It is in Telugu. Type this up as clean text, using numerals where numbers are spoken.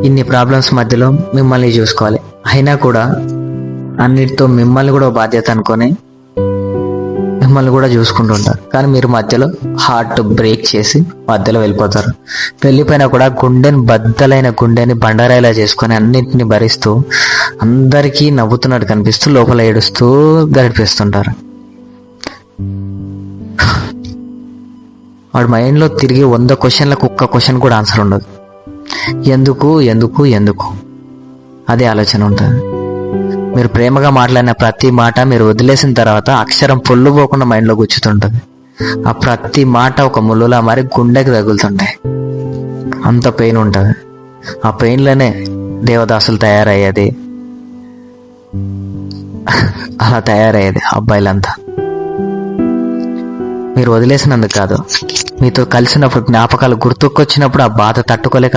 ఇన్ని ప్రాబ్లమ్స్ మధ్యలో మిమ్మల్ని చూసుకోవాలి. అయినా కూడా అన్నిటితో మిమ్మల్ని కూడా బాధ్యత అనుకొని మిమ్మల్ని కూడా చూసుకుంటుంటారు. కానీ మీరు మధ్యలో హార్ట్ బ్రేక్ చేసి మధ్యలో వెళ్ళిపోతారు. వెళ్ళిపోయినా కూడా బద్దలైన గుండెని బండరాయిలా చేసుకొని అన్నింటిని భరిస్తూ అందరికీ నవ్వుతున్నట్టు కనిపిస్తూ లోపల ఏడుస్తూ గడిపేస్తుంటారు. వాడి మైండ్లో తిరిగి 100 క్వశ్చన్లకు ఒక్క క్వశ్చన్ కూడా ఆన్సర్ ఉండదు. ఎందుకు ఎందుకు ఎందుకు అదే ఆలోచన ఉంటుంది. మీరు ప్రేమగా మాట్లాడిన ప్రతి మాట మీరు వదిలేసిన తర్వాత అక్షరం పొల్లు పోకుండా మైండ్లో గుచ్చుతుంటుంది. ఆ ప్రతి మాట ఒక ముళ్ళులా మరి గుండెకి తగులుతుంటాయి. అంత పెయిన్ ఉంటుంది. ఆ పెయిన్లోనే దేవదాసులు తయారయ్యేది, అలా తయారయ్యేది అబ్బాయిలంతా. మీరు వదిలేసినందుకు కాదు, మీతో కలిసినప్పుడు జ్ఞాపకాలు గుర్తుకొచ్చినప్పుడు ఆ బాధ తట్టుకోలేక